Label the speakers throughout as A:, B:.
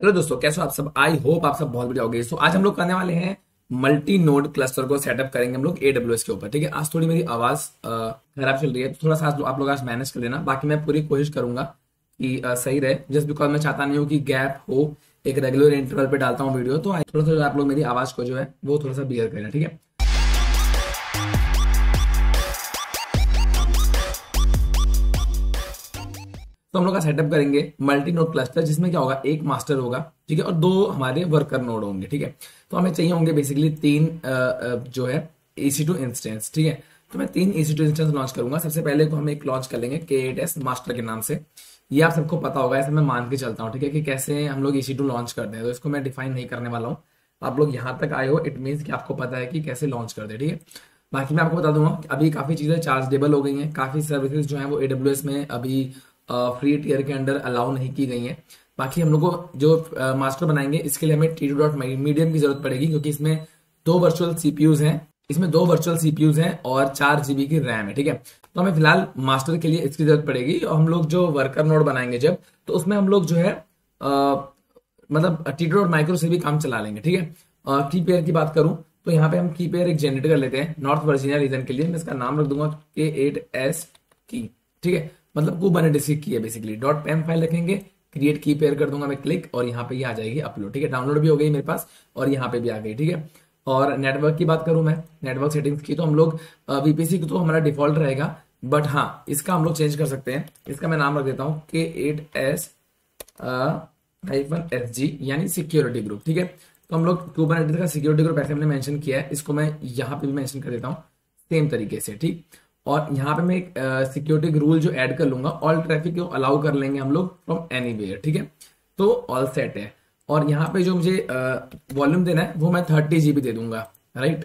A: Hello दोस्तों, कैसे हो आप सब। आई होप आप सब बहुत बढ़िया होगे। तो आज हम लोग करने वाले हैं मल्टी नोड क्लस्टर को सेटअप करेंगे हम लोग AWS के ऊपर। ठीक है, आज थोड़ी मेरी आवाज खराब चल रही है, तो थोड़ा सा आप लोग आज मैनेज कर लेना। बाकी मैं पूरी कोशिश करूंगा कि सही रहे, जस्ट बिकॉज मैं चाहता नहीं हूँ कि गैप हो। एक रेगुलर इंटरवल पे डालता हूँ वीडियो, तो थोड़ा सा आप लोग मेरी आवाज को जो है वो थोड़ा सा बियर करें। ठीक है, तो हम लोग का सेटअप करेंगे मल्टी नोड क्लस्टर, जिसमें क्या होगा, एक मास्टर होगा, ठीक है, और दो हमारे वर्कर नोड होंगे। ठीक है, तो हमें चाहिए होंगे बेसिकली तीन जो है EC2 इंस्टेंस। ठीक है, तो मैं तीन EC2 इंस्टेंस लॉन्च करूंगा। सबसे पहले को हम एक लॉन्च कर लेंगे K8s मास्टर के नाम से। ये आप सबको पता होगा, ऐसे मैं मान के चलता हूँ। ठीक है, कि कैसे हम लोग EC2 लॉन्च करते हैं, तो इसको मैं डिफाइन नहीं करने वाला हूँ। आप लोग यहाँ तक आए हो, इट मीन्स कि आपको पता है कि कैसे लॉन्च करते हैं। ठीक है, बाकी मैं आपको बता दूंगा कि अभी काफी चीजें चार्जेबल हो गई हैं। काफी सर्विसेज जो है वो AWS में अभी फ्री टियर के अंडर अलाउ नहीं की गई है। बाकी हम लोग को जो मास्टर बनाएंगे, इसके लिए हमें T2 डॉट मीडियम की जरूरत पड़ेगी, क्योंकि इसमें दो वर्चुअल सीपीयूज हैं। और 4 GB की रैम है। ठीक है, तो हमें फिलहाल मास्टर के लिए इसकी जरूरत पड़ेगी। और हम लोग जो वर्कर नोड बनाएंगे जब, तो उसमें हम लोग जो है मतलब T2 डॉट माइक्रो से भी काम चला लेंगे। ठीक है, की पेयर की बात करूं तो यहाँ पे हम की पेयर एक जनरेट कर लेते हैं नॉर्थ वर्जीनिया रीजन के लिए। मैं इसका नाम रख दूंगा K8s की। ठीक है, मतलब कुबरनेटिस की है बेसिकली। .pem फाइल रखेंगे, क्रिएट की पेयर कर दूंगा मैं क्लिक, और यहाँ पे ये आ जाएगी अपलोड। ठीक है, डाउनलोड भी हो गई मेरे पास और यहाँ पे भी आ गई। ठीक है, और नेटवर्क की बात करूं मैं, नेटवर्क सेटिंग्स की, तो हम लोग VPC की तो हमारा डिफॉल्ट रहेगा, बट हाँ इसका हम लोग चेंज कर सकते हैं। इसका मैं नाम रख देता हूँ K8s -SG, यानी सिक्योरिटी ग्रुप। ठीक है, तो हम लोग कुबरनेटिस का सिक्योरिटी ग्रुप ऐसे हमने मेंशन किया है, इसको मैं यहाँ पे भी मेंशन कर देता हूँ सेम तरीके से। ठीक, और यहाँ पे मैं एक सिक्योरिटी रूल जो ऐड कर लूंगा, ऑल ट्रैफिक को अलाउ कर लेंगे हम लोग फ्रॉम एनीवेयर। ठीक है, तो ऑल सेट है। और यहाँ पे जो मुझे वॉल्यूम देना है वो मैं 30 GB दे दूंगा। राइट,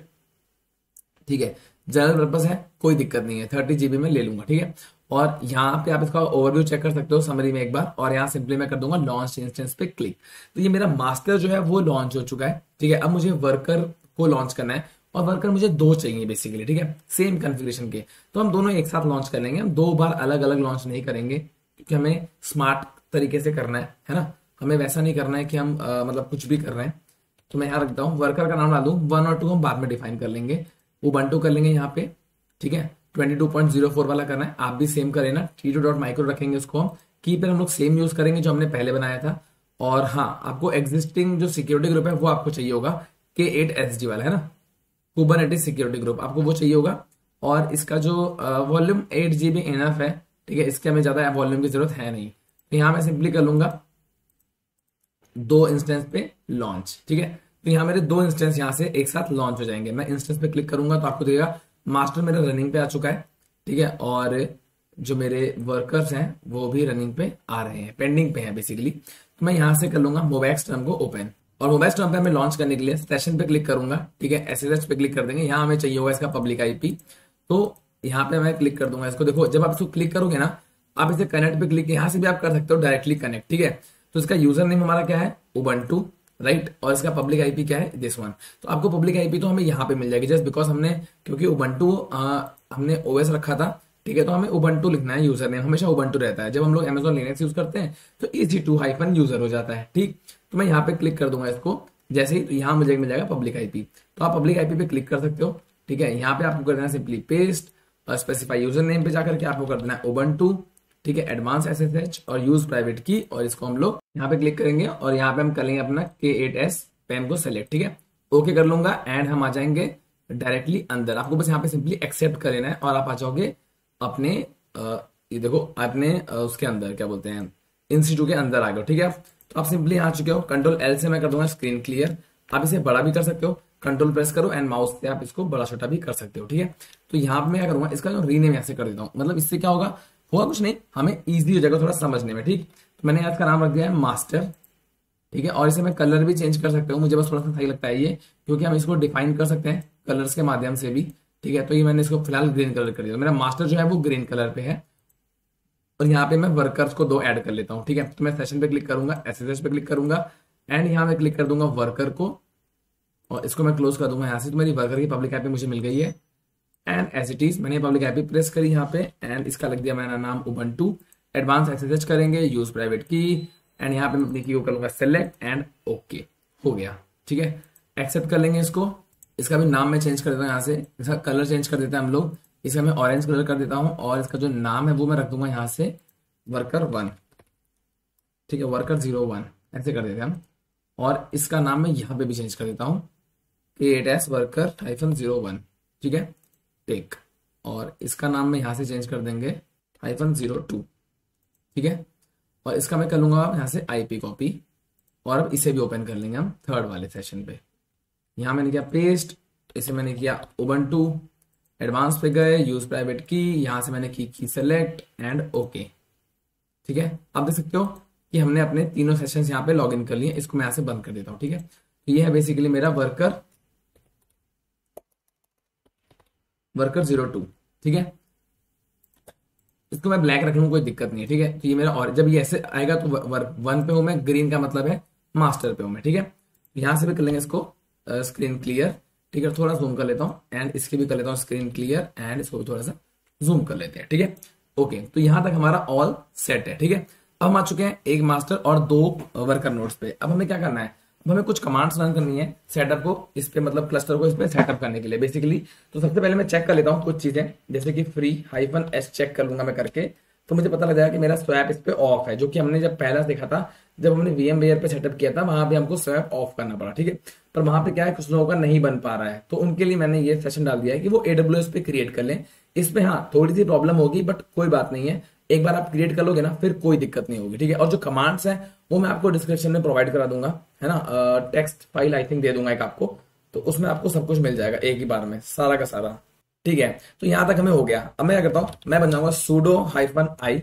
A: ठीक है, जनरल पर्पस है, कोई दिक्कत नहीं है, 30 GB में ले लूंगा। ठीक है, और यहाँ पे आप इसका ओवरव्यू चेक कर सकते हो समरी में एक बार, और यहाँ सिंपली मैं कर दूंगा लॉन्च इंस्टेंस पे क्लिक। तो ये मेरा मास्टर जो है वो लॉन्च हो चुका है। ठीक है, अब मुझे वर्कर को लॉन्च करना है, और वर्कर मुझे दो चाहिए बेसिकली। ठीक है, सेम कॉन्फ़िगरेशन के, तो हम दोनों एक साथ लॉन्च कर लेंगे। हम दो बार अलग अलग लॉन्च नहीं करेंगे, क्योंकि हमें स्मार्ट तरीके से करना है ना। हमें वैसा नहीं करना है कि हम मतलब कुछ भी कर रहे हैं। तो मैं यहाँ रखता हूँ, वर्कर का नाम डाल दूँ, 1 और 2 हम बाद में डिफाइन कर लेंगे। उबंटू कर लेंगे यहाँ पे। ठीक है, 22.04 वाला करना है, आप भी सेम करें ना। T2 डॉट माइक्रो रखेंगे उसको हम। की पर हम लोग सेम यूज करेंगे जो हमने पहले बनाया था। और हाँ, आपको एग्जिस्टिंग जो सिक्योरिटी ग्रुप है वो आपको चाहिए होगा, K8SG वाला है ना, कुबरनेटिस सिक्योरिटी ग्रुप, आपको वो चाहिए होगा। और इसका जो वॉल्यूम 8 GB इनफ है। ठीक है, इसके हमें ज्यादा वॉल्यूम की जरूरत है नहीं। तो यहाँ मैं सिंपली कर लूंगा दो इंस्टेंस पे लॉन्च। ठीक है, तो यहाँ मेरे दो इंस्टेंस यहाँ से एक साथ लॉन्च हो जाएंगे। मैं इंस्टेंस पे क्लिक करूंगा तो आपको दिखेगा मास्टर मेरा रनिंग पे आ चुका है। ठीक है, और जो मेरे वर्कर्स हैं वो भी रनिंग पे आ रहे हैं, पेंडिंग पे हैं बेसिकली। तो मैं यहाँ से कर लूंगा मोबैक्स टर्म को ओपन, और मोबाइल टर्म पे हमें लॉन्च करने के लिए सेशन पे क्लिक करूंगा। ठीक है, SSH पे क्लिक कर देंगे। यहाँ हमें चाहिए होगा इसका पब्लिक IP, तो यहाँ पे मैं क्लिक कर दूंगा इसको। देखो, जब आप इसको क्लिक करोगे ना, आप इसे कनेक्ट पे क्लिक यहाँ से भी आप कर सकते हो डायरेक्टली कनेक्ट। ठीक है, तो इसका यूजर नेम हमारा क्या है, उबंटू, राइट, और इसका पब्लिक IP क्या है, दिस वन। तो आपको पब्लिक IP तो हमें यहाँ पे मिल जाएगी, जस्ट बिकॉज हमने, क्योंकि उबंटू हमने OS रखा था। ठीक है, तो हमें उबंटू लिखना है, यूजर नेम हमेशा उबंटू रहता है। जब हम लोग Amazon लिनक्स यूज करते हैं तो EC2 यूजर हो जाता है। ठीक, तो मैं यहाँ पे क्लिक कर दूंगा इसको जैसे ही, तो यहाँ मुझे मिल जाएगा पब्लिक IP। तो आप पब्लिक IP पे क्लिक कर सकते हो। ठीक है, यहाँ पे आपको कर देना है सिंपली पेस्ट, और स्पेसिफाई यूजर नेम पे जाकर के आपको कर देना है उबंटू। ठीक है, एडवांस SSH और यूज प्राइवेट की, और इसको हम लोग यहाँ पे क्लिक करेंगे, और यहाँ पे हम कर लेंगे अपना K8s पैम को सेलेक्ट। ठीक है, ओके कर लूंगा, एंड हम आ जाएंगे डायरेक्टली अंदर। आपको बस यहाँ पे सिंपली एक्सेप्ट कर लेना है, और आप आ जाओगे अपने ये देखो अपने उसके अंदर, क्या बोलते हैं, इंस्टीट्यूट के अंदर आ गए। ठीक है, तो आप सिंपली आ चुके हो। Ctrl L से मैं कर दूंगा स्क्रीन क्लियर। आप इसे बड़ा भी कर सकते हो, कंट्रोल प्रेस करो, एंड माउस से आप इसको बड़ा छोटा भी कर सकते हो। ठीक है, तो यहाँ पे मैं क्या करूंगा, इसका जो रीनेम यहाँ से कर देता हूँ। मतलब इससे क्या होगा, कुछ नहीं, हमें ईजी हो जाएगा थोड़ा समझने में। ठीक, तो मैंने इसका नाम रख दिया है मास्टर। ठीक है, और इसे मैं कलर भी चेंज कर सकता हूँ, मुझे बस थोड़ा सा सही लगता है ये, क्योंकि हम इसको डिफाइन कर सकते हैं कलर्स के माध्यम से भी। ठीक है, तो ये मैंने इसको फिलहाल ग्रीन कलर कर दिया। मेरा मास्टर जो है वो ग्रीन कलर पे है, और यहाँ पे मैं वर्कर्स को दो ऐड कर लेता हूँ। ठीक है, तो मैं सेशन पे क्लिक करूंगा, SSH पे क्लिक करूंगा, एंड यहाँ मैं क्लिक कर दूंगा वर्कर को, और इसको मैं क्लोज कर दूंगा यहाँ से। तो मेरी वर्कर की पब्लिक IP मुझे मिल गई है, एंड एज इट इज मैंने पब्लिक IP प्रेस करी यहाँ पे, एंड इसका लग दिया मैंने नाम उबंटू। एडवांस SSH करेंगे, यूज प्राइवेट की, एंड यहाँ पे मैं अपनी की को करूंगा सेलेक्ट एंड ओके, हो गया। ठीक है, एक्सेप्ट कर लेंगे इसको। इसका भी नाम मैं चेंज कर देता हूँ, यहाँ से इसका कलर चेंज कर देते हैं हम लोग। इसका मैं ऑरेंज कलर कर देता हूँ और इसका जो नाम है वो मैं रख दूंगा यहाँ से वर्कर 1। ठीक है, वर्कर 01 ऐसे कर देते हैं हम। और इसका नाम मैं यहाँ पे भी चेंज कर देता हूँ क्रिएट एज वर्कर-01। ठीक है, टेक। और इसका नाम मैं यहाँ से चेंज कर देंगे -02। ठीक है, और इसका मैं कर लूंगा यहाँ से IP कॉपी। और अब इसे भी ओपन कर लेंगे हम थर्ड वाले सेशन पे। यहाँ मैंने किया पेस्ट, इसे मैंने किया उबंटू, एडवांस पे गए, यूज प्राइवेट की, यहाँ से मैंने की सेलेक्ट एंड ओके। ठीक है, आप देख सकते हो कि हमने अपने तीनों सेशंस यहाँ पे लॉग इन कर लिए। इसको मैं यहाँ से बंद कर देता हूँ। ठीक है, तो ये है बेसिकली मेरा वर्कर 02। ठीक है, इसको मैं ब्लैक रख लूँ, कोई दिक्कत नहीं है। ठीक है, तो ये मेरा, और जब ये ऐसे आएगा तो वर्क 1 पे हूं मैं, ग्रीन का मतलब है मास्टर पे हूं मैं। ठीक है, यहां से भी कर लेंगे इसको स्क्रीन क्लियर। ठीक है, थोड़ा जूम कर लेता हूँ एंड इसकी भी कर लेता हूँ स्क्रीन क्लियर एंड इसको भी थोड़ा सा जूम कर लेते हैं। ठीक है, ओके, तो यहां तक हमारा ऑल सेट है। ठीक है, अब हम आ चुके हैं एक मास्टर और 2 वर्कर नोड्स पे। अब हमें क्या करना है, अब हमें कुछ कमांड्स रन करनी है सेटअप को इस पे, मतलब क्लस्टर को इस पे सेटअप करने के लिए बेसिकली। तो सबसे पहले मैं चेक कर लेता हूँ कुछ चीजें, जैसे कि free-s चेक कर लूंगा मैं करके, तो मुझे पता लग जाएगा कि मेरा स्वैप इस पे ऑफ है, जो कि हमने जब पहला देखा था, जब हमने VMware पे सेटअप किया था, वहां पे हमको स्वैप ऑफ करना पड़ा। ठीक है, पर वहां पे क्या है, कुछ लोगों का नहीं बन पा रहा है, तो उनके लिए मैंने ये सेशन डाल दिया है कि वो AWS पे क्रिएट कर लें। इसमें हाँ थोड़ी सी प्रॉब्लम होगी, बट कोई बात नहीं है, एक बार आप क्रिएट कर लोगे ना फिर कोई दिक्कत नहीं होगी। ठीक है, और जो कमांड्स हैं वो मैं आपको डिस्क्रिप्शन में प्रोवाइड करा दूंगा, है ना, text file I think they दूंगा एक आपको, तो उसमें आपको सब कुछ मिल जाएगा एक ही बार में, सारा का सारा। ठीक है, तो यहां तक हमें हो गया। अब मैं क्या करता हूं, मैं बन जाऊंगा sudo-i,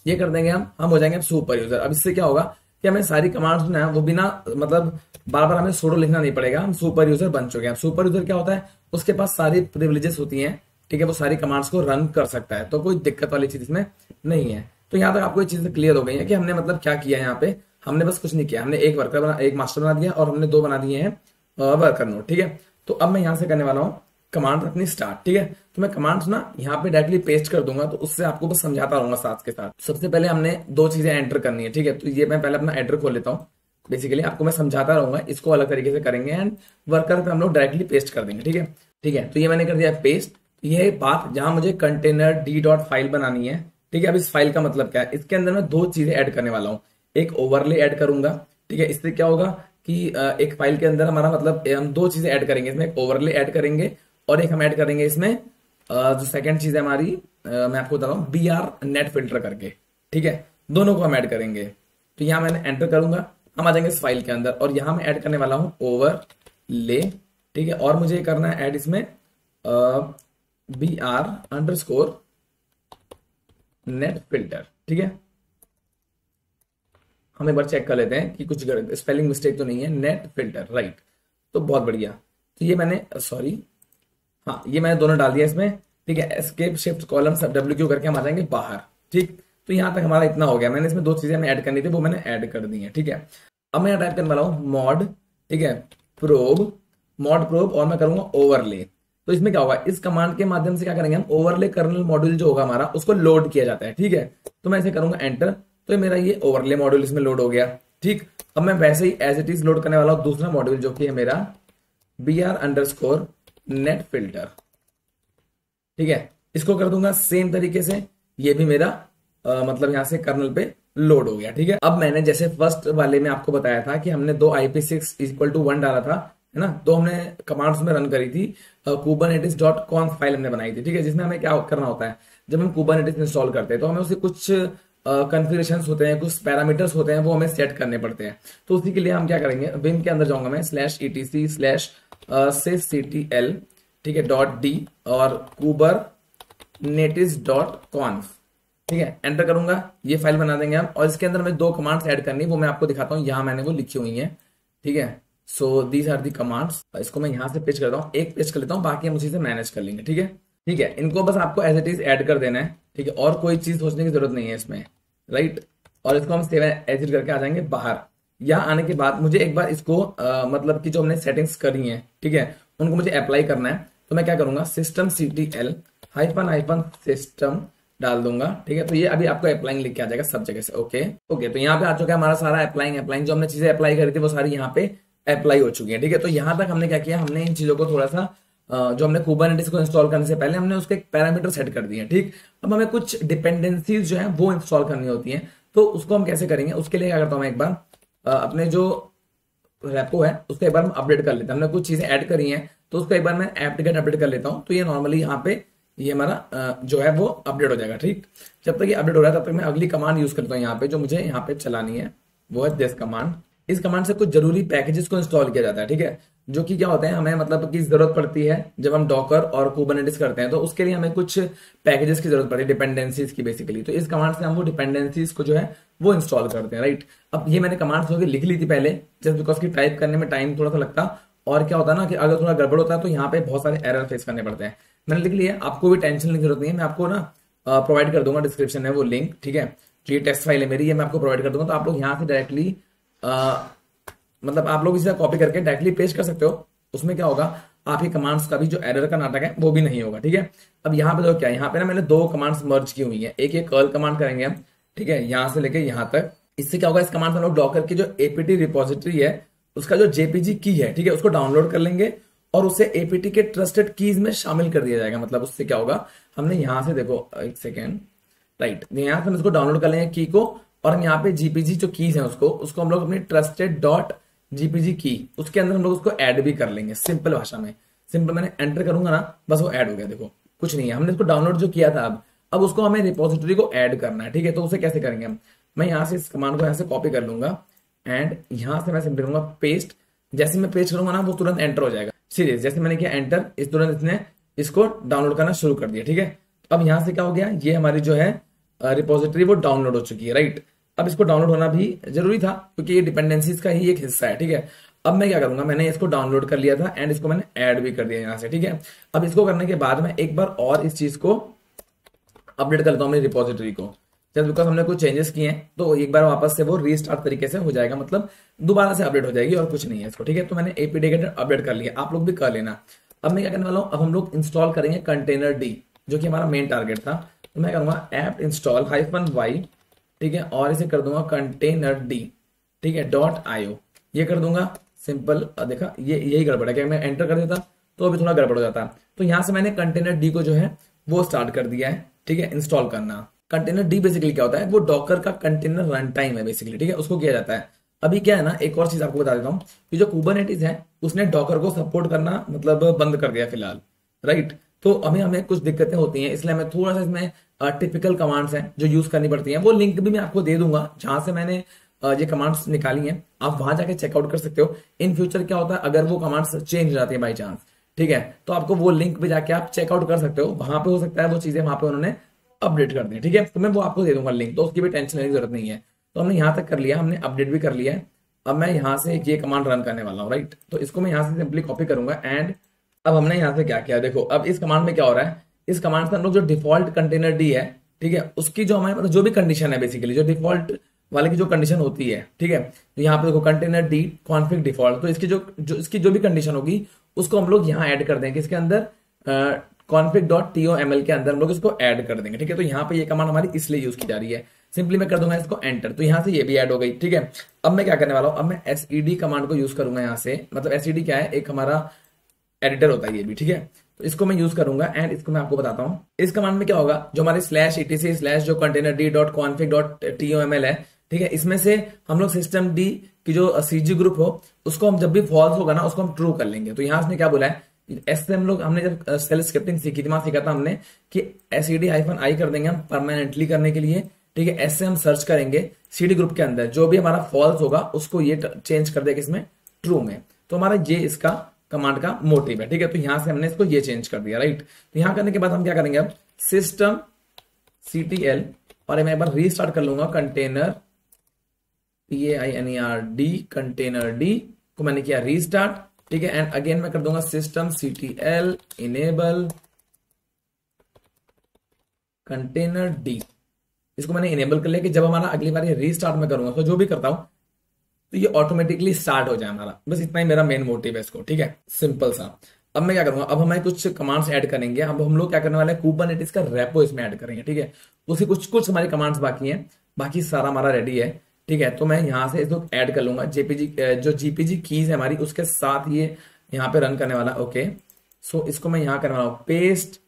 A: ये कर देंगे हम हो जाएंगे सुपर यूजर। अब इससे क्या होगा कि हमें सारी कमांड्स जो है वो बिना मतलब बार बार हमें sudo लिखना नहीं पड़ेगा, हम सुपर यूजर बन चुके हैं। सुपर यूजर क्या होता है, उसके पास सारी प्रिविलेजेस होती हैं। ठीक है, वो सारी कमांड्स को रन कर सकता है, तो कोई दिक्कत वाली चीज इसमें नहीं है। तो यहाँ तक आपको ये चीजें क्लियर हो गई है कि हमने मतलब क्या किया है। यहाँ पे हमने बस कुछ नहीं किया, हमने एक मास्टर बना दिया और हमने 2 बना दिए हैं वर्कर नोड। ठीक है, तो अब मैं यहाँ से करने वाला हूँ कमांड अपनी स्टार्ट। ठीक है, तो मैं कमांड्स ना यहाँ पे डायरेक्टली पेस्ट कर दूंगा, तो उससे आपको बस समझाता रहूंगा साथ के साथ। सबसे पहले हमने 2 चीजें एंटर करनी है। ठीक है, तो ये मैं पहले अपना एंटर खोल लेता हूँ, बेसिकली आपको मैं समझाता रहूंगा, इसको अलग तरीके से करेंगे एंड वर्कर पे हम लोग डायरेक्टली पेस्ट कर देंगे। ठीक है, ठीक है, तो ये मैंने कर दिया पेस्ट। ये बात जहां मुझे कंटेनर d.फाइल बनानी है। ठीक है, अब इस फाइल का मतलब क्या है, इसके अंदर मैं 2 चीजें ऐड करने वाला हूँ। एक ओवरले ऐड करूंगा। ठीक है, इससे क्या होगा कि एक फाइल के अंदर हमारा मतलब हम 2 चीजें ऐड करेंगे, इसमें एक ओवरले ऐड करेंगे और एक हम ऐड करेंगे इसमें जो सेकंड चीज है हमारी, मैं आपको बता रहा हूँ BR नेट फिल्टर करके। ठीक है, दोनों को हम ऐड करेंगे। तो यहाँ मैंने एंटर करूंगा, हम आ जाएंगे इस फाइल के अंदर और यहाँ मैं ऐड करने वाला हूँ ओवरले। ठीक है, और मुझे करना है ऐड इसमें BR_ नेट फिल्टर। ठीक है, हम एक बार चेक कर लेते हैं कि कुछ स्पेलिंग मिस्टेक तो नहीं है। नेट फिल्टर, राइट, तो बहुत बढ़िया। तो ये मैंने हाँ ये मैंने दोनों डाल दिया इसमें। ठीक है, एस्केप शिफ्ट कॉलम सब WQ करके हम आ जाएंगे बाहर। ठीक, तो यहां तक हमारा इतना हो गया। मैंने इसमें 2 चीजें हमें ऐड करनी थी, वो मैंने ऐड कर दी है। ठीक है, अब मैं टाइप करने वाला हूँ मॉड, ठीक है, मॉड प्रोब और मैं करूंगा ओवरले। तो इसमें क्या होगा, इस कमांड के माध्यम से क्या करेंगे हम, ओवरले कर्नल मॉड्यूल जो होगा हमारा उसको लोड किया जाता है। ठीक है, तो मैं इसे करूंगा एंटर, तो मेरा ये ओवरले मॉड्यूल इसमें लोड हो गया। ठीक, अब मैं वैसे ही एज इट इज लोड करने वाला हूं दूसरा मॉड्यूल जो कि है मेरा BR_ नेट फिल्टर। ठीक है, इसको कर दूंगा सेम तरीके से, ये भी मेरा मतलब यहां से कर्नल पे लोड हो गया। ठीक है, अब मैंने जैसे फर्स्ट वाले में आपको बताया था कि हमने 2 IP6 = 1 डाला था, है ना, तो हमने कमांड्स में रन करी थी kubernetes.conf फाइल हमने बनाई थी। ठीक है, जिसमें हमें क्या करना होता है, जब हम kubernetes इंस्टॉल करते हैं तो हमें उसे कुछ कॉन्फ़िगरेशंस होते हैं, कुछ पैरामीटर्स होते हैं, वो हमें सेट करने पड़ते हैं। तो उसी के लिए हम क्या करेंगे, विम के अंदर जाऊंगा मैं /etc/sysctl, ठीक है, .d और kubernetes.conf। ठीक है, एंटर करूंगा, ये फाइल बना देंगे हम, और इसके अंदर मैं 2 कमांड्स ऐड करनी, वो मैं आपको दिखाता हूँ। यहाँ मैंने वो लिखी हुई है। ठीक है, so these are the commands. इसको मैं यहाँ से पेस्ट करता हूँ, एक पेस्ट कर लेता हूँ, बाकी हम उसी से मैनेज कर लेंगे। ठीक है, ठीक है, इनको बस आपको एज इट इज ऐड कर देना है। ठीक है, और कोई चीज सोचने की जरूरत नहीं है इसमें, राइट। और इसको हम सेव एज इट करके आ जाएंगे बाहर। यहाँ आने के बाद मुझे एक बार इसको मतलब कि जो हमने सेटिंग्स करी हैं, ठीक है, उनको मुझे अप्लाई करना है। तो मैं क्या करूंगा, systemctl --system डाल दूंगा। ठीक है, तो ये अभी आपको अप्लाइंग लिख के आ जाएगा सब जगह से। ओके ओके, तो यहाँ पे आ चुका है हमारा सारा अप्लाइंग जो हमने चीजें अप्लाई करी थी वो सारी यहाँ पे अप्लाई हो चुकी है। ठीक है, तो यहाँ तक हमने क्या किया, हमने इन चीजों को थोड़ा सा जो हमने कुबरनेटिस को इंस्टॉल करने से पहले हमने उसके पैरामीटर सेट कर दिए। ठीक, अब हमें कुछ डिपेंडेंसीज जो है वो इंस्टॉल करनी होती हैं, तो उसको हम कैसे करेंगे, उसके लिए क्या करता हूँ मैं एक बार अपने जो रेपो है उसको एक बार हम अपडेट कर लेते हैं। हमने कुछ चीजें ऐड करी हैं तो उसको एक बार मैं एप्ट-गेट अपडेट कर लेता हूँ, तो ये नॉर्मली यहाँ पे ये हमारा जो है वो अपडेट हो जाएगा। ठीक, जब तक ये अपडेट हो रहा है तब तक मैं अगली कमांड यूज करता हूँ यहाँ पे, जो मुझे यहाँ पे चलानी है वो है दिस कमांड। इस कमांड से कुछ जरूरी पैकेजेस को इंस्टॉल किया जाता है। ठीक है, जो कि क्या होते हैं, हमें मतलब की जरूरत पड़ती है जब हम डॉकर और कुबरनेटिस करते हैं, तो उसके लिए हमें कुछ पैकेजेस की जरूरत पड़ती है, डिपेंडेंसीज की बेसिकली। तो इस कमांड से हम वो डिपेंडेंसीज को जो है वो इंस्टॉल करते हैं। राइट, अब ये मैंने कमांड्स होकर लिख ली थी पहले, जस्ट बिकॉज की टाइप करने में टाइम थोड़ा सा लगता, और क्या होता है ना कि अगर थोड़ा गड़बड़ होता है तो यहाँ पे बहुत सारे एरर फेस करने पड़ते हैं। मैंने लिख लिया, आपको भी टेंशन लेने की जरूरत नहीं है, मैं आपको ना प्रोवाइड कर दूंगा डिस्क्रिप्शन में वो लिंक। ठीक है, जो ये टेक्स्ट फाइल है मेरी, ये मैं आपको प्रोवाइड कर दूंगा, तो आप लोग यहाँ से डायरेक्टली मतलब आप लोग इसे कॉपी करके डायरेक्टली पेस्ट कर सकते हो। उसमें क्या होगा, आपकी कमांड्स का भी जो एरर का नाटक है वो भी नहीं होगा। ठीक है, अब यहाँ पे जो क्या है, यहाँ पे ना मैंने दो कमांड्स मर्ज की हुई है, एक ये कर्ल कमांड करेंगे हम। ठीक है, यहाँ से लेके यहाँ तक, इससे क्या होगा, इस कमांड से हम लोग डॉकर की जो एपीटी रिपोजिटरी है उसका जो जेपीजी की है, ठीक है, उसको डाउनलोड कर लेंगे और उसे एपीटी के ट्रस्टेड कीज में शामिल कर दिया जाएगा। मतलब उससे क्या होगा, हमने यहाँ से देखो एक सेकेंड, राइट, यहाँ से हम इसको डाउनलोड कर लेंगे की को, और हम यहाँ पे जीपीजी जो कीज है उसको हम लोग अपनी ट्रस्टेड डॉट जीपीजी की उसके अंदर हम लोग उसको ऐड भी कर लेंगे। सिंपल भाषा में, सिंपल मैंने एंटर करूंगा ना, बस वो ऐड हो गया। देखो कुछ नहीं है, हमने इसको डाउनलोड जो किया था, अब उसको हमें रिपोजिटरी को ऐड करना है। ठीक है, तो उसे कैसे करेंगे हम, मैं यहाँ से इस कमांड को यहाँ से कॉपी कर लूंगा एंड यहाँ से मैं सिंपल करूंगा पेस्ट। जैसे मैं पेस्ट करूंगा ना वो तुरंत एंटर हो जाएगा। सीरियस, जैसे मैंने किया एंटर, इस तुरंत इसने इसको डाउनलोड करना शुरू कर दिया। ठीक है, अब यहाँ से क्या हो गया, ये हमारी जो है रिपोजिटरी वो डाउनलोड हो चुकी है। राइट, अब इसको डाउनलोड होना भी जरूरी था क्योंकि ये डिपेंडेंसीज का ही एक हिस्सा है। ठीक है, अब मैं क्या करूंगा, मैंने इसको डाउनलोड कर लिया था एंड इसको मैंने ऐड भी कर दिया यहाँ से। ठीक है, अब इसको करने के बाद मैं एक बार और इस चीज को अपडेट करता हूँ मेरी रिपोजिटरी को, जस्ट बिकॉज हमने कुछ चेंजेस किए हैं, तो एक बार वापस से वो रीस्टार्ट तरीके से हो जाएगा, मतलब दोबारा से अपडेट हो जाएगी और कुछ नहीं है इसको। ठीक है, तो मैंने एपीटी अपडेट कर लिया, आप लोग भी कर लेना। अब मैं क्या करने वाला हूँ, अब हम लोग इंस्टॉल करेंगे कंटेनर डी, जो कि हमारा मेन टारगेट था। तो मैं करूंगा एप्ट इंस्टॉल -y, ठीक है, और इसे कर दूंगा कंटेनर डी, ठीक है, .io, ये कर दूंगा। सिंपल, देखा ये यही गड़बड़ है, क्या मैं एंटर कर देता तो अभी थोड़ा गड़बड़ हो जाता। तो यहां से मैंने कंटेनर डी को जो है वो स्टार्ट कर दिया है। ठीक है, इंस्टॉल करना। कंटेनर डी बेसिकली क्या होता है, वो डॉकर का कंटेनर रन टाइम है बेसिकली। ठीक है, उसको किया जाता है। अभी क्या है ना, एक और चीज आपको बता देता हूँ कि जो कुबरनेटिस है उसने डॉकर को सपोर्ट करना मतलब बंद कर दिया फिलहाल। राइट, तो हमें कुछ दिक्कतें होती हैं, इसलिए हमें थोड़ा सा इसमें टिपिकल कमांड्स हैं जो यूज करनी पड़ती हैं। वो लिंक भी मैं आपको दे दूंगा जहां से मैंने ये कमांड्स निकाली हैं, आप वहां जाके चेकआउट कर सकते हो। इन फ्यूचर क्या होता है, अगर वो कमांड्स चेंज हो जाती है बाई चांस, ठीक है, तो आपको वो लिंक पे जाके आप चेकआउट कर सकते हो। वहां पे हो सकता है वो चीजें वहां पे उन्होंने अपडेट कर दी। ठीक है, तो मैं वो आपको दे दूंगा लिंक, तो उसकी भी टेंशन लेने की जरूरत नहीं है। तो हमने यहाँ तक कर लिया, हमने अपडेट भी कर लिया है। अब मैं यहाँ से ये कमांड रन करने वाला हूँ। राइट, तो इसको मैं यहाँ से सिंपली कॉपी करूंगा एंड अब हमने यहाँ से क्या किया, देखो अब इस कमांड में क्या हो रहा है, इस कमांड से हम लोग जो डिफॉल्ट कंटेनर डी है, ठीक है, उसकी जो हमारे मतलब जो भी कंडीशन है बेसिकली, जो डिफॉल्ट वाले की जो कंडीशन होती है, ठीक है, तो यहाँ पे देखो कंटेनर डी कॉन्फिग डिफॉल्ट, तो इसकी जो इसकी जो भी कंडीशन होगी उसको हम लोग यहाँ ऐड कर देंगे, इसके अंदर config.toml के अंदर हम लोग इसको ऐड कर देंगे। ठीक है, तो यहाँ पे ये कमांड हमारी इसलिए यूज की जा रही है। सिंपली मैं कर दूंगा इसको एंटर, तो यहाँ से ये भी ऐड हो गई। ठीक है, अब मैं क्या करने वाला हूँ, अब मैं sed कमांड को यूज करूंगा यहाँ से, मतलब sed क्या है, एक हमारा एडिटर होता है ये भी। ठीक है, तो इसको मैं यूज करूंगा एंड इसको मैं आपको बताता हूँ। इस कमांड में क्या होगा, जो हमारे /etc/ जो कंटेनर d.config.toml है, ठीक है, इसमें से हम लोग सिस्टम डी की जो सीजी ग्रुप हो उसको हम जब भी फॉल्स होगा ना उसको हम ट्रू कर लेंगे। तो यहाँ से क्या बोला है, ऐसे हम लोग हमने जब सेल स्क्रिप्टिंग सीखी थी वहां सीखा था हमने कि sed-i कर देंगे हम परमानेंटली करने के लिए। ठीक है, ऐसे हम सर्च करेंगे सीडी ग्रुप के अंदर, जो भी हमारा फॉल्स होगा उसको ये चेंज कर देगा इसमें ट्रू में। तो हमारा ये इसका कमांड का मोटिव है। ठीक है, तो यहां से हमने इसको ये चेंज कर दिया। राइट, तो यहां करने के बाद हम क्या करेंगे, अब सिस्टम ctl और मैं एक बार रीस्टार्ट कर लूंगा कंटेनर PAINERD कंटेनर डी को मैंने किया रीस्टार्ट। ठीक है, एंड अगेन मैं कर दूंगा system ctl enable container D, इसको मैंने इनेबल कर लिया कि जब हमारा अगली बार ये रीस्टार्ट में करूंगा तो जो भी करता हूं तो ये ऑटोमेटिकली स्टार्ट हो जाए हमारा। बस इतना ही मेरा मेन मोटिव है इसको। ठीक है, सिंपल सा। अब मैं क्या करूंगा, अब हमें कुछ कमांड्स ऐड करेंगे। अब हम लोग क्या करने वाले हैं, कुबरनेटिस का रेपो इसमें ऐड करेंगे, ठीक है। उसकी कुछ कुछ हमारी कमांड्स बाकी हैं, बाकी सारा हमारा रेडी है, ठीक है। तो मैं यहाँ से इसको ऐड कर लूंगा, जेपीजी जो जीपीजी कीज है हमारी उसके साथ ये यहाँ पे रन करने वाला। ओके, सो इसको मैं यहाँ करने वाला हूँ पेस्ट।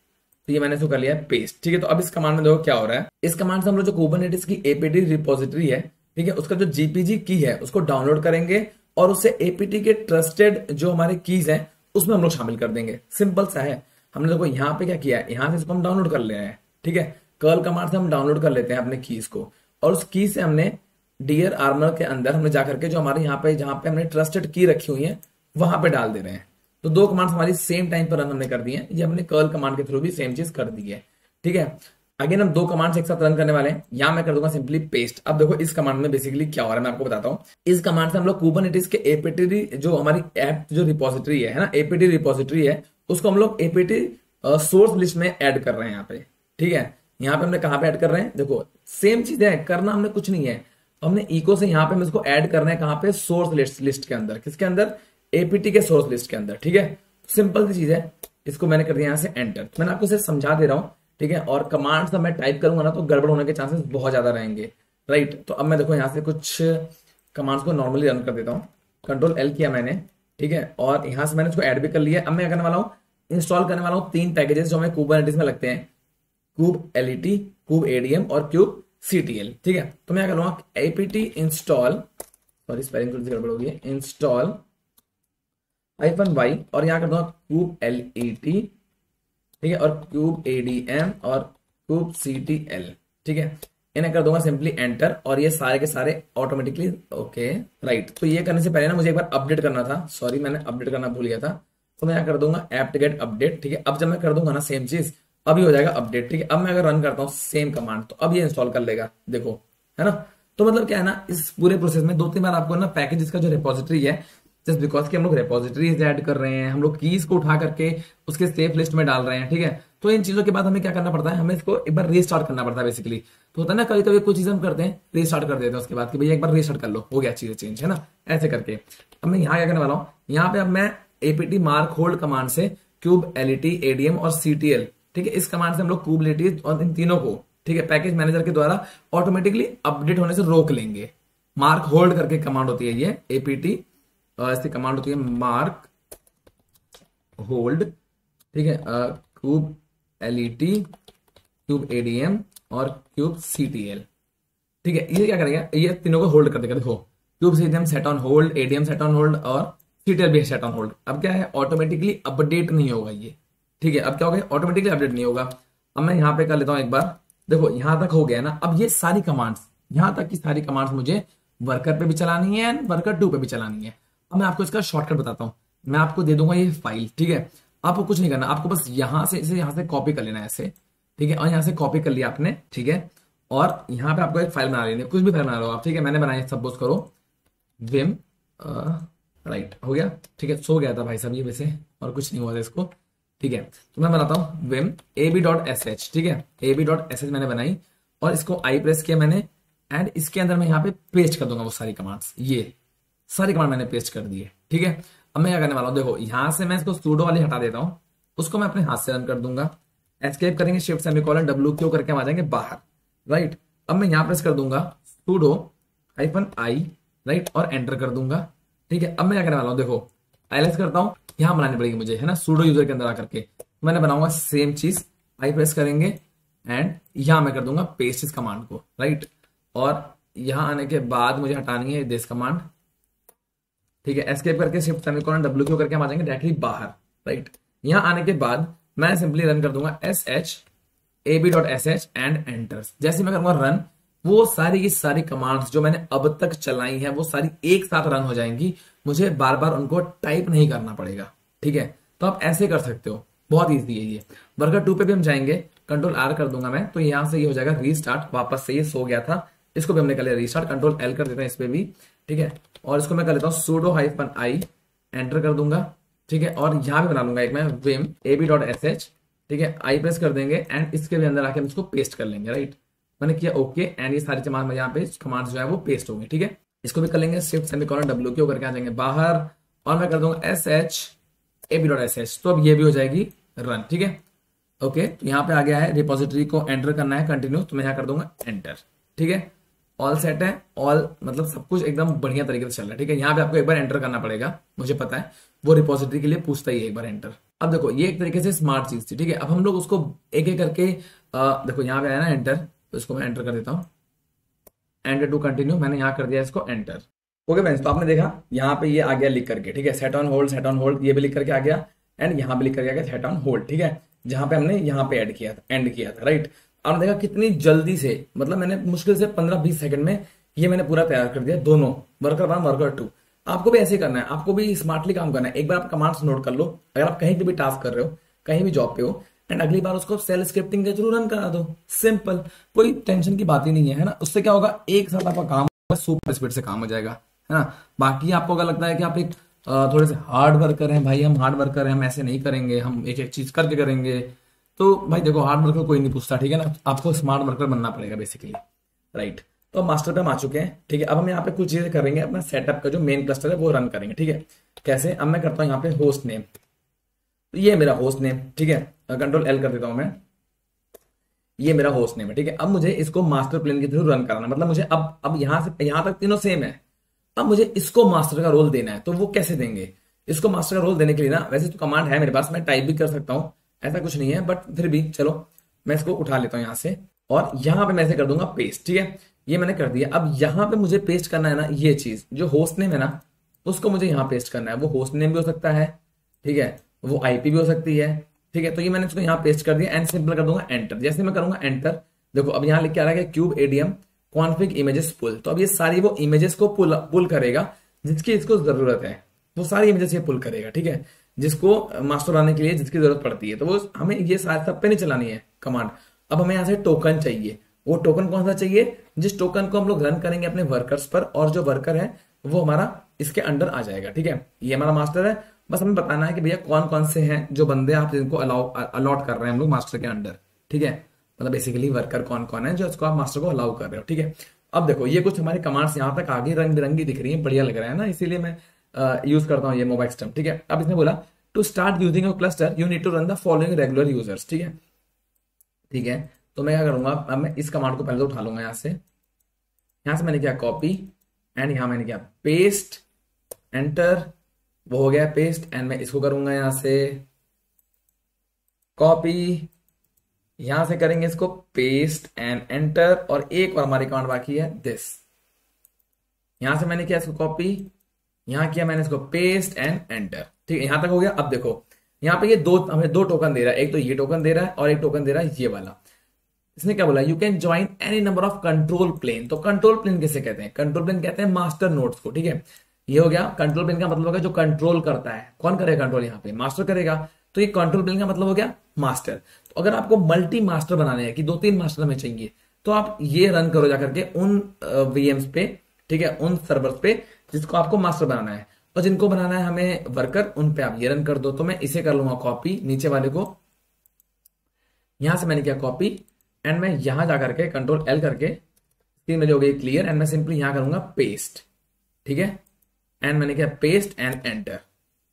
A: तो ये मैंने इसको कर लिया है पेस्ट, ठीक है। तो अब इस कमांड में देखो क्या हो रहा है। इस कमांड से हम लोग जो कुबरनेटिस की एपीटी रिपोजिटरी है, ठीक है, उसका जो जीपीजी की है उसको डाउनलोड करेंगे और उससे एपीटी के ट्रस्टेड जो हमारे कीज हैं उसमें हम लोग शामिल कर देंगे। सिंपल सा है। हमने देखो यहाँ पे क्या किया है, यहाँ से इसको हम डाउनलोड कर ले रहे हैं, ठीक है। कर्ल कमांड से हम डाउनलोड कर लेते हैं अपने कीज को, और उस की से हमने डियर आर्मर के अंदर हमने जाकर के जो हमारे यहाँ पे जहां पे हमने ट्रस्टेड की रखी हुई है वहां पे डाल दे रहे हैं। तो दो कमांड्स हमारी सेम टाइम पर रन हमने कर दी है। ये हमने कर्ल कमांड के थ्रू भी सेम चीज कर दी है, ठीक है। अगेन हम दो कमांड्स एक साथ रन करने वाले हैं। यहां मैं कर दूंगा सिंपली पेस्ट। अब देखो इस कमांड में बेसिकली क्या हो रहा है मैं आपको बताता हूं। इस कमांड से हम लोग कुबरनेटिस के एपीटी जो हमारी ऐप जो रिपोजिटरी है ना, एपीटी रिपोजिटरी है, उसको हम लोग एपीटी सोर्स लिस्ट में ऐड कर रहे हैं यहाँ पे, ठीक है। यहाँ पे हमने कहाँ पे ऐड कर रहे हैं, देखो सेम चीज है, करना हमने कुछ नहीं है। हमने इको से यहाँ पे हम इसको ऐड करना है कहाँ पे, सोर्स लिस्ट के अंदर। किसके अंदर, एपीटी के सोर्स लिस्ट के अंदर, ठीक है। सिंपल सी चीज है। इसको मैंने कर दिया यहाँ से एंटर। मैंने आपको इसे समझा दे रहा हूँ, ठीक है। और कमांड से मैं टाइप करूंगा ना तो गड़बड़ होने के चांसेस बहुत ज्यादा रहेंगे, राइट। तो अब मैं देखो यहाँ से कुछ कमांड्स को नॉर्मली रन कर देता हूँ। कंट्रोल एल किया मैंने, ठीक है, और यहाँ से मैंने इसको ऐड भी कर लिया। अब मैं करने वाला हूँ, इंस्टॉल करने वाला हूँ तीन पैकेजेस जो हमें कुबरनेटिस में लगते हैं, क्यूब एलईटी, क्यूब एडीएम और क्यूब सीटीएल, ठीक है। तो मैं क्या करूंगा, एपीटी इंस्टॉल, सॉरी स्पेलिंग थोड़ी सी गड़बड़ हो गई है, इंस्टॉल -y और यहाँ कर दूंगा क्यूब एलईटी, ठीक है, और क्यूब एडीएम और क्यूब सीटीएल, ठीक है। इन्हें कर दूंगा सिंपली एंटर, और ये सारे के सारे ऑटोमेटिकली ओके, राइट। तो ये करने से पहले ना मुझे एक बार अपडेट करना था, सॉरी मैंने अपडेट करना भूल गया था। तो मैं यहाँ कर दूंगा एप्ट गेट अपडेट, ठीक है। अब जब मैं कर दूंगा ना सेम चीज, अभी हो जाएगा अपडेट, ठीक है। अब मैं अगर रन करता हूँ सेम कमांड तो अब ये इंस्टॉल कर लेगा, देखो, है ना। तो मतलब क्या है ना, इस पूरे प्रोसेस में दो तीन बार आपको ना पैकेज का जो रिपोजिटरी है, जस्ट बिकॉज कि हम लोग रिपोजिटरीज ऐड कर रहे हैं, हम लोग कीज को उठा करके उसके सेफ लिस्ट में डाल रहे हैं, ठीक है। तो इन चीजों के बाद हमें क्या करना पड़ता है, हमें इसको एक बार रीस्टार्ट करना पड़ता है बेसिकली। तो होता है ना, कभी कभी कुछ चीज हम करते हैं रीस्टार्ट कर देते हैं उसके बाद कि भैया एक बार रीस्टार्ट कर लो, हो गया चीजें चेंज, है ना, ऐसे करके। अब मैं यहाँ क्या करने वाला हूँ, यहाँ पे अब मैं एपीटी मार्क होल्ड कमांड से क्यूब एलईटी एडीएम और सीटीएल, ठीक है, इस कमांड से हम लोग कुबरनेटिस और इन तीनों को, ठीक है, पैकेज मैनेजर के द्वारा ऑटोमेटिकली अपडेट होने से रोक लेंगे। मार्क होल्ड करके कमांड होती है ये एपीटी, ऐसी कमांड होती है मार्क होल्ड, ठीक है, क्यूब एलईटी, क्यूब एडीएम और क्यूब सीटीएल, ठीक है। ये क्या करेगा, ये तीनों को होल्ड कर देगा। देखो cube CTM set on hold, ADM set on hold और सीटीएल भी सेट ऑन होल्ड। अब क्या है, ऑटोमेटिकली अपडेट नहीं होगा ये, ठीक है। अब क्या होगा, ऑटोमेटिकली अपडेट नहीं होगा। अब मैं यहाँ पे कर लेता हूँ एक बार, देखो यहां तक हो गया ना। अब ये सारी कमांड्स, यहां तक की सारी कमांड्स मुझे वर्कर पे भी चलानी है, वर्कर 2 पे भी चलानी है। अब मैं आपको इसका शॉर्टकट बताता हूं, मैं आपको दे दूंगा ये फाइल, ठीक है। आपको कुछ नहीं करना, आपको बस यहां से इसे यहां से कॉपी कर लेना है ऐसे, ठीक है। और यहां से कॉपी कर लिया आपने, ठीक है। और यहाँ पे आपको एक फाइल बना लेनी है, कुछ भी फाइल बना लो आप, ठीक है। मैंने बनाई, सपोज करो विम, राइट, हो गया, ठीक है। सो गया था भाई साहब ये वैसे, और कुछ नहीं हुआ था इसको, ठीक है। तो मैं बनाता हूँ विम ab.sh, ठीक है, ab.sh मैंने बनाई और इसको आई प्रेस किया मैंने, एंड इसके अंदर मैं यहाँ पे पेस्ट कर दूंगा वो सारी कमांड्स। ये सारी कमांड मैंने पेस्ट कर दी है, ठीक है। अब मैं क्या करने वाला हूँ, देखो यहां से मैं इसको सूडो वाली हटा देता हूँ, उसको मैं अपने हाथ से रन कर दूंगा। एस्केप करेंगे, शिफ्ट सेमीकोलन WQ करके हम आ जाएंगे बाहर, राइट। अब मैं यहाँ प्रेस कर दूंगा सूडो -i, राइट, और एंटर कर दूंगा, ठीक है। अब मैं क्या करने वाला हूँ, देखो आईएलएस करता हूँ, यहां बनानी पड़ेगी मुझे, है ना, सूडो यूजर के अंदर आकर के मैंने बनाऊंगा सेम चीज, आई प्रेस करेंगे एंड यहां मैं कर दूंगा पेस्ट इस कमांड को, राइट। और यहां आने के बाद मुझे हटानी है दिस कमांड, ठीक है। एस्केप करके शिफ्ट सेमीकोलन WQ करके हम आ जाएंगे डायरेक्टली बाहर, राइट। यहां आने के बाद मैं सिंपली रन कर दूंगा ab.sh एंड एंटर। जैसे मैं करूंगा रन, वो सारी की सारी कमांड्स जो मैंने अब तक चलाई हैं वो सारी एक साथ रन हो जाएंगी, मुझे बार बार उनको टाइप नहीं करना पड़ेगा, ठीक है। तो आप ऐसे कर सकते हो, बहुत ईजी है ये। वर्कर 2 पे भी हम जाएंगे, कंट्रोल R कर दूंगा मैं, तो यहां से ये हो जाएगा रीस्टार्ट, वापस से ये सो गया था, इसको भी हमने कर लिया रीस्टार्ट। कंट्रोल L कर देते हैं इस पे भी, ठीक है। और इसको मैं कर लेता हूँ सूडो -i, एंटर कर दूंगा, ठीक है। और यहां भी बना लूंगा एक मैं विम ab.sh, ठीक है, आई प्रेस कर देंगे एंड इसके भी अंदर आके हम इसको पेस्ट कर लेंगे, राइट। मैंने किया ओके, एंड ये सारी कमांड में यहाँ पे कमांड्स जो है वो पेस्ट होंगे, ठीक है। इसको भी कर लेंगे शिफ्ट सेमीकोलन WQ करके आ जाएंगे बाहर, और मैं कर दूंगा ab.sh, तो अब ये भी हो जाएगी रन। ठीक है, ओके। तो यहाँ पे आ गया है रिपोजिटरी को एंटर करना है कंटिन्यू, तो मैं यहाँ कर दूंगा एंटर। ठीक है, ऑल सेट है, ऑल मतलब सब कुछ एकदम बढ़िया तरीके से चल रहा है। ठीक है, यहाँ पे आपको एक बार एंटर करना पड़ेगा, मुझे पता है वो रिपोजिटरी के लिए पूछता ही है एक बार एंटर। अब देखो ये एक तरीके से स्मार्ट चीज थी। ठीक है, अब हम लोग उसको एक एक करके देखो यहाँ पे आया ना एंटर, तो इसको मैं एंटर कर देता हूँ, एंटर टू कंटिन्यू, मैंने यहाँ कर दिया इसको एंटर। ओके फ्रेंड्स, तो आपने देखा यहाँ पे ये आ गया लिख करके। ठीक है, सेट ऑन होल्ड ये भी लिख करके आ गया, एंड यहाँ पे लिख करके आ गया सेट ऑन होल्ड। ठीक है, जहां पे हमने यहाँ पे ऐड किया था, एंड किया था, राइट। आपने देखा कितनी जल्दी से, मतलब मैंने मुश्किल से 15-20 सेकंड में ये मैंने पूरा तैयार कर दिया, दोनों वर्कर 1 वर्कर 2। आपको भी ऐसे करना है, आपको भी स्मार्टली काम करना है। एक बार आप कमांड्स नोट कर लो, अगर आप कहीं पे भी टास्क कर रहे हो, कहीं भी जॉब पे हो, एंड अगली बार उसको सेल स्क्रिप्टिंग के थ्रू रन करा दो। सिंपल, कोई टेंशन की बात ही नहीं है ना। उससे क्या होगा, एक साथ आपका काम सुपर स्पीड से काम हो जाएगा, है ना। बाकी आपको अगर लगता है कि आप एक थोड़े से हार्ड वर्कर हैं, भाई हम हार्ड वर्कर हैं, हम ऐसे नहीं करेंगे, हम एक एक चीज करके करेंगे, तो भाई देखो हार्ड वर्कर कोई नहीं पूछता। ठीक है ना, आपको स्मार्ट वर्कर बनना पड़ेगा बेसिकली, राइट। तो हम मास्टर पे हम आ चुके हैं। ठीक है, अब हम यहाँ पे कुछ चीजें करेंगे, अपना सेटअप का जो मेन क्लस्टर है वो रन करेंगे। ठीक है, कैसे, अब मैं करता हूँ यहाँ पे होस्ट नेम, ये मेरा होस्ट नेम। ठीक है, कंट्रोल एल कर देता हूं मैं, ये मेरा होस्ट नेम है। ठीक है, अब मुझे इसको मास्टर प्लेन के थ्रू रन कराना, मतलब मुझे अब यहां से यहां तक तीनों सेम है, अब मुझे इसको मास्टर का रोल देना है। तो वो कैसे देंगे, इसको मास्टर का रोल देने के लिए ना, वैसे तो कमांड है मेरे पास, मैं टाइप भी कर सकता हूं, ऐसा कुछ नहीं है, बट फिर भी चलो मैं इसको उठा लेता हूं यहां से, और यहां पे मैं इसे कर दूंगा पेस्ट। ठीक है, ये मैंने कर दिया। अब यहां पे मुझे पेस्ट करना है ना, ये चीज जो होस्ट नेम है ना, उसको मुझे यहां पेस्ट करना है। वो होस्ट नेम भी हो सकता है, ठीक है, वो आईपी भी हो सकती है। ठीक है, तो ये मैंने इसको यहाँ पेस्ट कर दिया, एंड सिंपल कर दूंगा एंटर। जैसे मैं करूंगा एंटर, देखो अब यहाँ लिख के आ रहा है क्यूब एडीएम कॉन्फिग इमेजेस पुल। तो अब ये सारी वो इमेजेस को पुल करेगा जिसकी इसको जरूरत है, वो सारी इमेजेस ये पुल करेगा। ठीक है, जिसको मास्टर बनाने के लिए जिसकी जरूरत पड़ती है, तो वो हमें ये सारे सब पे नहीं चलानी है कमांड। अब हमें यहाँ से टोकन चाहिए, वो टोकन कौन सा चाहिए, जिस टोकन को हम लोग रन करेंगे अपने वर्कर्स पर, और जो वर्कर है वो हमारा इसके अंडर आ जाएगा। ठीक है, ये हमारा मास्टर है, बस हमें बताना है कि भैया कौन कौन से हैं जो बंदे आप जिनको अलॉट कर रहे हैं हम लोग मास्टर के अंडर। ठीक है, मतलब बेसिकली वर्कर कौन कौन है जो इसको आप मास्टर को अलाउ कर रहे हो। ठीक है, अब देखो ये कुछ हमारी कमांड्स यहाँ तक आगे रंग बिरंगी दिख रही है, बढ़िया लग रहा है ना, इसीलिए मैं यूज करता हूँ ये मोबाइल सिस्टम। ठीक है, अब इसने बोला to start using your cluster you need to run the following regular users. ठीक है, ठीक है, तो मैं क्या करूंगा, अब मैं इस कमांड को पहले तो उठा लूंगा यहां से मैंने किया कॉपी, एंड यहां मैंने किया पेस्ट, एंटर, वो हो गया पेस्ट, एंड मैं इसको करूंगा यहां से कॉपी, यहां से करेंगे इसको पेस्ट एंड एंटर, और एक और हमारी कमांड बाकी है दिस। यहां से मैंने किया इसको कॉपी, यहां किया मैंने इसको पेस्ट एंड एंटर। ठीक है, यहां तक हो गया। अब देखो यहाँ पे ये हमें दो टोकन दे रहा है, एक तो ये टोकन दे रहा है और एक टोकन दे रहा है ये वाला। इसने क्या बोला, you can join any number of control plane. तो कंट्रोल प्लेन किसे कहते हैं, कंट्रोल प्लेन कहते हैं मास्टर नोड्स को। ठीक है, ये हो गया कंट्रोल प्लेन का मतलब होगा जो कंट्रोल करता है। कौन करेगा कंट्रोल, यहाँ पे मास्टर करेगा। तो ये कंट्रोल प्लेन का मतलब हो गया मास्टर। तो अगर आपको मल्टी मास्टर बनाने हैं कि 2-3 मास्टर हमें चाहिए, तो आप ये रन करो जाकर के उन वीएम्स पे, ठीक है, उन सर्वर्स पे जिसको आपको मास्टर बनाना है, और जिनको बनाना है हमें वर्कर, उन पे आप ये रन कर दो। तो मैं इसे कर लूंगा कॉपी, नीचे वाले को यहां से मैंने किया कॉपी, एंड मैं यहां जाकर के कंट्रोल एल करके स्क्रीन मेरी हो गई क्लियर, एंड मैं सिंपली यहां करूंगा पेस्ट। ठीक है, एंड मैंने किया पेस्ट एंड एंटर।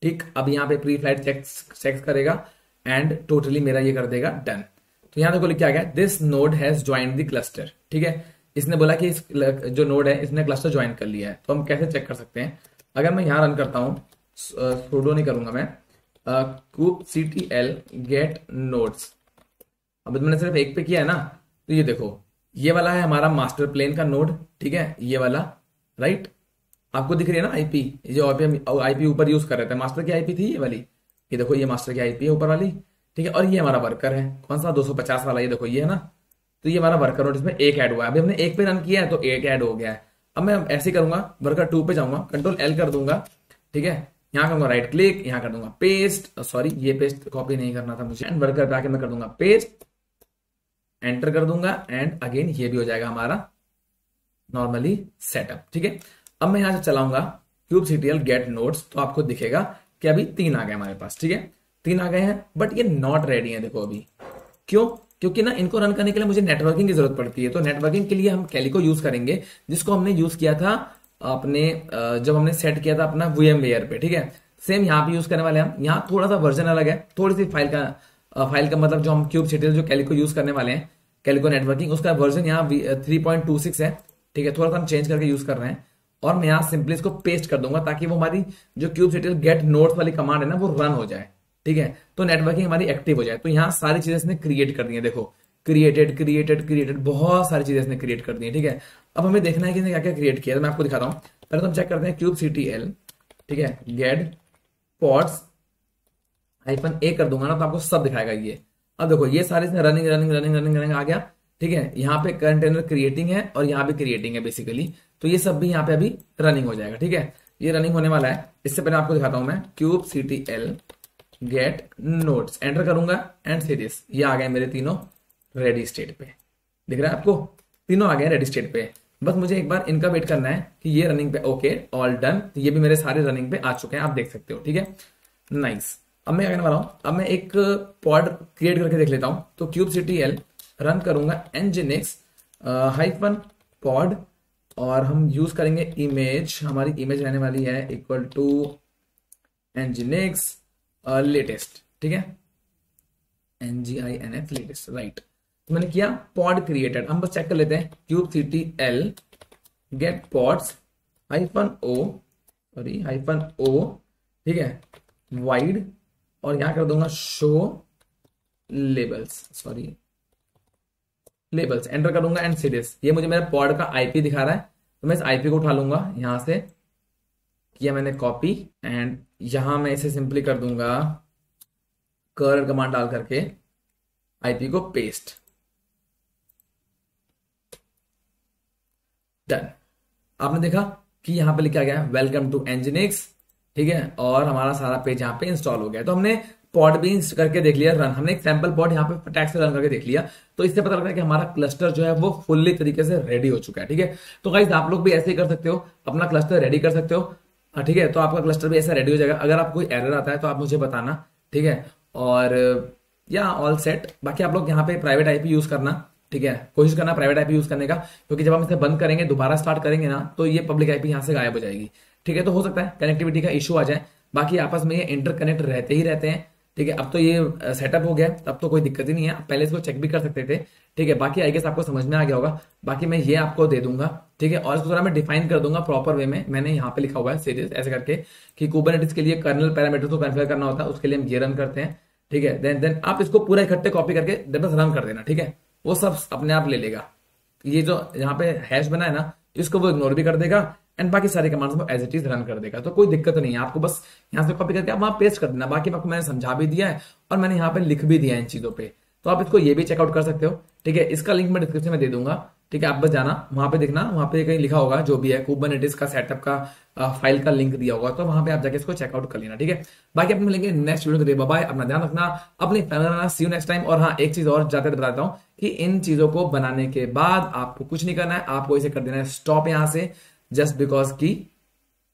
A: ठीक, अब यहाँ पे प्री फ्लाइट चेक करेगा एंड टोटली मेरा ये कर देगा डन। तो यहां देखो लिख के आ गया this node has joined the cluster. ठीक है, इसने बोला कि इस जो नोड है इसने क्लस्टर ज्वाइन कर लिया है। तो हम कैसे चेक कर सकते हैं, अगर मैं यहां रन करता हूं, सुडो नहीं करूंगा मैं, kubectl get nodes, अब मैंने सिर्फ एक पे किया है ना, तो ये देखो ये वाला है हमारा मास्टर प्लेन का नोड। ठीक है, ये वाला, राइट, आपको दिख रही है ना आईपी, जो आईपी ऊपर यूज कर रहे थे, मास्टर की आईपी थी ये वाली, ये देखो ये मास्टर की आईपी है ऊपर वाली। ठीक है, और ये हमारा वर्कर है, कौन सा 250 वाला, ये देखो ये है ना। तो ये हमारा वर्कर नोड, इसमें एक ऐड हुआ है। अभी हमने एक पे रन किया है तो एक ऐड हो गया है। अब मैं ऐसे करूंगा, वर्कर 2 पे जाऊंगा, कंट्रोल एल कर दूंगा। ठीक है, यहाँ करूंगा राइट क्लिक, यहाँ कर दूंगा पेस्ट, सॉरी ये पेस्ट कॉपी नहीं करना था मुझे, एंड वर्कर पे आके मैं कर दूंगा पेस्ट, एंटर कर दूंगा, एंड अगेन ये भी हो जाएगा हमारा नॉर्मली सेटअप। ठीक है, अब मैं यहां से चलाऊंगा kubectl get nodes, तो आपको दिखेगा कि अभी 3 आ गए हमारे पास। ठीक है, 3 आ गए हैं, बट ये नॉट रेडी है। देखो अभी क्यों, क्योंकि ना इनको रन करने के लिए मुझे नेटवर्किंग की जरूरत पड़ती है। तो नेटवर्किंग के लिए हम कैलिको यूज करेंगे, जिसको हमने यूज किया था अपने जब हमने सेट किया था अपना VMware पे। ठीक है, सेम यहाँ पे यूज करने वाले हैं हम। यहाँ थोड़ा सा वर्जन अलग है, थोड़ी सी फाइल का मतलब जो हम kubectl जो कैलिको यूज करने वाले हैं, कैलिको नेटवर्किंग, उसका वर्जन यहाँ 3.26 है। ठीक है, थोड़ा सा हम चेंज करके यूज कर रहे हैं। और मैं यहाँ सिंपली इसको पेस्ट कर दूंगा ताकि वो हमारी जो kubectl गेट नोड्स वाली कमांड है ना, वो रन हो जाए। ठीक है, तो नेटवर्किंग हमारी एक्टिव हो जाए। तो यहाँ सारी चीजें इसने क्रिएट कर दी है, देखो क्रिएटेड क्रिएटेड क्रिएटेड, बहुत सारी चीजें इसने क्रिएट कर दी है। ठीक है, अब हमें देखना है कि इसने क्या क्या क्रिएट किया है। तो मैं आपको दिखाता हूँ। पहले तो हम चेक करते हैं kubectl, ठीक है, गेट पॉड्स -a कर दूंगा ना, तो आपको सब दिखाएगा ये। अब देखो ये सारे इसमें running running running running running आ गया। ठीक है, यहाँ पे कंटेनर क्रिएटिंग है और यहाँ पे क्रिएटिंग है बेसिकली, तो ये सब भी यहाँ पे अभी रनिंग हो जाएगा। ठीक है, ये रनिंग होने वाला है। इससे पहले आपको दिखाता हूं मैं kubectl गेट नोड्स, एंटर करूंगा एंड सीरीज, ये आ गए मेरे तीनों रेडी स्टेट पे। दिख रहा है आपको, तीनों आ गए रेडी स्टेट पे। बस मुझे एक बार इनका वेट करना है कि ये रनिंग पे, ओके ऑल डन। तो ये भी मेरे सारे रनिंग पे आ चुके हैं, आप देख सकते हो। ठीक है, नाइस। अब मैं क्या करने वाला हूं, अब मैं एक पॉड क्रिएट करके देख लेता हूं। तो kubectl रन करूंगा nginx -pod, और हम यूज करेंगे इमेज, हमारी इमेज रहने वाली है इक्वल टू nginx लेटेस्ट। ठीक है, nginx लेटेस्ट, राइट। तो मैंने किया पॉड क्रिएटेड। हम बस चेक कर लेते हैं kubectl गेट पॉड्स -o, ठीक है, वाइड, और यहां कर दूंगा शो लेबल्स, एंटर करूंगा एंड सीरीज। ये मुझे मेरा पॉड का आईपी दिखा रहा है, तो मैं इस आईपी को उठा लूंगा। यहां से किया मैंने कॉपी, एंड यहां मैं इसे सिंपली कर दूंगा कर्ल कमांड डाल करके आईपी को पेस्ट, डन। आपने देखा कि यहां पे लिखा गया वेलकम टू nginx। ठीक है, और हमारा सारा पेज यहाँ पे इंस्टॉल हो गया। तो हमने पॉड भी करके देख लिया रन, हमने एक सैंपल पॉड यहाँ पे टैग से रन करके देख लिया। तो इससे पता लगता है कि हमारा क्लस्टर जो है वो फुल्ली तरीके से रेडी हो चुका है। ठीक है, तो गाइस आप लोग भी ऐसे ही कर सकते हो, अपना क्लस्टर रेडी कर सकते हो। ठीक है, तो आपका क्लस्टर भी ऐसा रेडी हो जाएगा। अगर आपको कोई एरर आता है तो आप मुझे बताना। ठीक है, और या ऑल सेट। बाकी आप लोग यहाँ पे प्राइवेट आईपी यूज करना। ठीक है, कोशिश करना प्राइवेट आईपी यूज करने का, क्योंकि जब हम इसे बंद करेंगे दोबारा स्टार्ट करेंगे ना, तो ये पब्लिक आईपी यहाँ से गायब हो जाएगी। ठीक है, तो हो सकता है कनेक्टिविटी का इशू आ जाए। बाकी आपस में ये इंटरकनेक्ट रहते ही रहते हैं। ठीक है, अब तो ये सेटअप हो गया, तब तो कोई दिक्कत ही नहीं है। आप पहले इसको चेक भी कर सकते थे। ठीक है, बाकी आई गेस आपको समझ में आ गया होगा। बाकी मैं ये आपको दे दूंगा। ठीक है, और इसको थोड़ा मैं डिफाइन कर दूंगा प्रॉपर वे में। मैंने यहाँ पे लिखा हुआ है सीरीज ऐसे करके कि कुबरनेटिस के लिए कर्नल पैरामीटर को कॉन्फ़िगर करना होता है, उसके लिए हम ये रन करते हैं। ठीक है, देन आप इसको पूरा इकट्ठे कॉपी करके बस रन कर देना। ठीक है, वो सब अपने आप ले लेगा। ये जो यहाँ पे हैश बना है ना, इसको वो इग्नोर भी कर देगा, एंड बाकी सारे कमांड्स को एज इट इज रन कर देगा। तो कोई दिक्कत नहीं है, आपको बस यहाँ से कॉपी करके आप वहां पेस्ट कर देना। बाकी आपको मैंने समझा भी दिया है और मैंने यहाँ पे लिख भी दिया है इन चीजों पे, तो आप इसको ये भी चेकआउट कर सकते हो। ठीक है, इसका लिंक मैं डिस्क्रिप्शन में दे दूंगा। ठीक है, आप बस जाना वहां पे, देखना वहां पे कहीं लिखा होगा जो भी है कुबरनेटिस का सेटअप का फाइल का लिंक दिया होगा, तो वहां पे आप जाके इसको चेकआउट कर लेना। ठीक है, बाकी आप मिलेंगे नेक्स्ट वीडियो के लिए। बाय, अपना ध्यान रखना, अपनी फैमिली रखना। सी यू नेक्स्ट टाइम। और हाँ, एक चीज और जाते बताता हूँ कि इन चीजों को बनाने के बाद आपको कुछ नहीं करना है, आपको इसे कर देना है स्टॉप यहां से, जस्ट बिकॉज की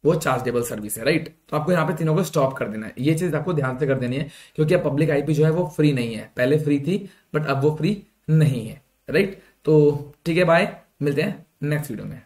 A: वो चार्जेबल सर्विस है, राइट। तो आपको यहाँ पे तीनों को स्टॉप कर देना है। ये चीज आपको ध्यान से कर देनी है, क्योंकि अब पब्लिक आईपी जो है वो फ्री नहीं है। पहले फ्री थी बट अब वो फ्री नहीं है, राइट। तो ठीक है, बाय, मिलते हैं नेक्स्ट वीडियो में।